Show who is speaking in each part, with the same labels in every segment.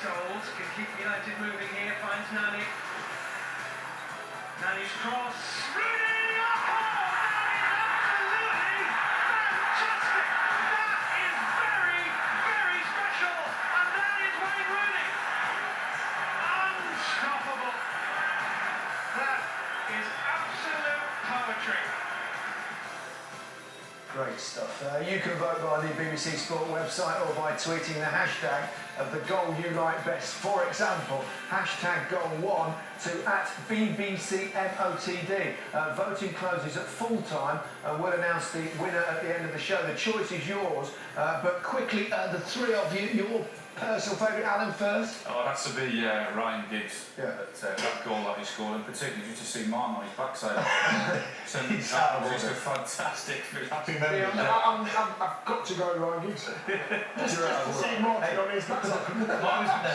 Speaker 1: Scholes can keep United moving here, finds Nani. Nani's cross. Rooney! Oh, that is absolutely fantastic! That is very, very special. And that is Wayne Rooney. Unstoppable. That is absolute poetry.
Speaker 2: Great stuff. You can vote via the BBC Sport website or by tweeting the hashtag of the goal you like best. For example, hashtag goal1 to @BBCMOTD. Voting closes at full time and we'll announce the winner at the end of the show. The choice is yours, but quickly, the three of you, your personal favourite. Alan first?
Speaker 3: Oh, that's to be Ryan Giggs.
Speaker 2: Yeah.
Speaker 3: That goal that he scored, and particularly just to see Martin on his backside. So that was just a fantastic
Speaker 4: I've got to go Ryan Giggs. Just to see Martin on his backside.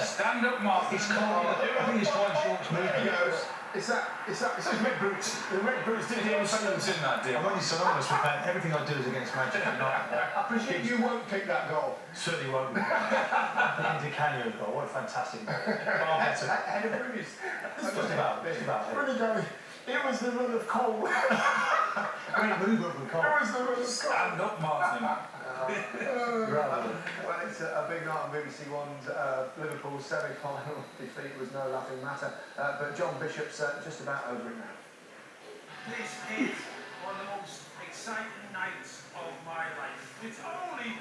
Speaker 3: Stand up, Martin.
Speaker 4: He's calm. I think he's quite short smooth. It's red boots. The red boots didn't hear
Speaker 3: Something's in that deal.
Speaker 5: I'm only synonymous with that. Everything I do is against Manchester United.
Speaker 4: I presume you won't pick that goal.
Speaker 5: Certainly won't. The Di Canio goal. What a fantastic goal. Far better.
Speaker 4: Head of Rooney's.
Speaker 5: Just about.
Speaker 4: Rooney going, it was the run of Cole.
Speaker 5: Great movement from Cole.
Speaker 4: It was the run of Cole.
Speaker 3: Stand up, Martin.
Speaker 2: Well, it's a big night on BBC One's Liverpool semi-final defeat was no laughing matter, but John Bishop's just about over it now.
Speaker 1: This is one of the most exciting nights of my life. It's only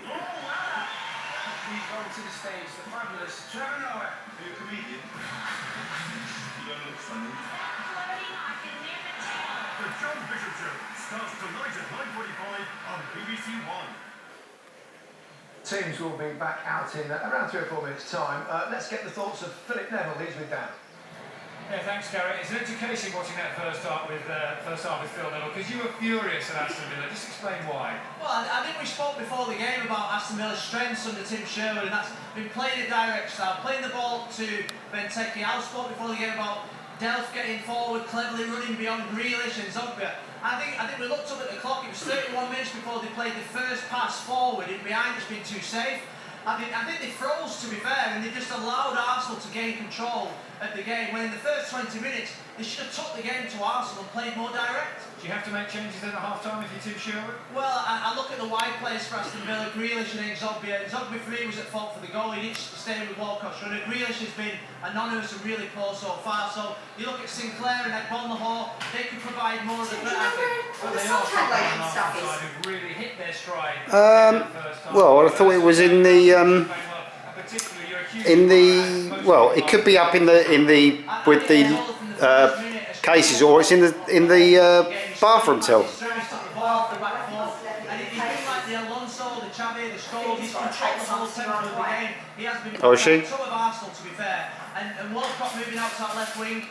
Speaker 1: Please go to the stage, the fabulous Trevor Noah. Are you a comedian? You don't look funny.
Speaker 6: The John Bishop Show starts tonight at 9:45 on BBC One.
Speaker 2: Teams will be back out in around 3 or 4 minutes' time. Let's get the thoughts of Philip Neville. He's with Dan.
Speaker 7: Yeah, thanks, Gary. It's an education watching that first half with Phil Neville, because you were furious at Aston Villa. Just explain why.
Speaker 8: Well, I think we spoke before the game about Aston Villa's strengths under Tim Sherwood, and that's been playing a direct style, playing the ball to Benteke. I spoke before the game about Delph getting forward, cleverly running beyond Grealish and Zogbia. I think we looked up at the clock. It was 31 minutes before they played the first pass forward. In behind, it's been too safe. I think they froze, to be fair, and they just allowed Arsenal to gain control at the game. When in the first 20 minutes, they should have took the game to Arsenal and played more direct.
Speaker 7: Do you have to make changes at the half-time if you're Tim Sherwood?
Speaker 8: Well, I look at the wide players for Aston Villa, Grealish and Zogbia. Zogbia for me was at fault for the goal. He didn't stay with Walcott's runner. Grealish has been anonymous and really poor so far. So you look at Sinclair and Agbonlahor, they could provide more of the better.
Speaker 9: What the subtitling stuff is?
Speaker 7: Who've really hit their stride.
Speaker 10: Well, I thought it was in the well, it could be up in the with the cases, or it's in the bathroom till. Oh, is she?
Speaker 8: Some of Arsenal, to be fair, and Walcott moving out to that left wing.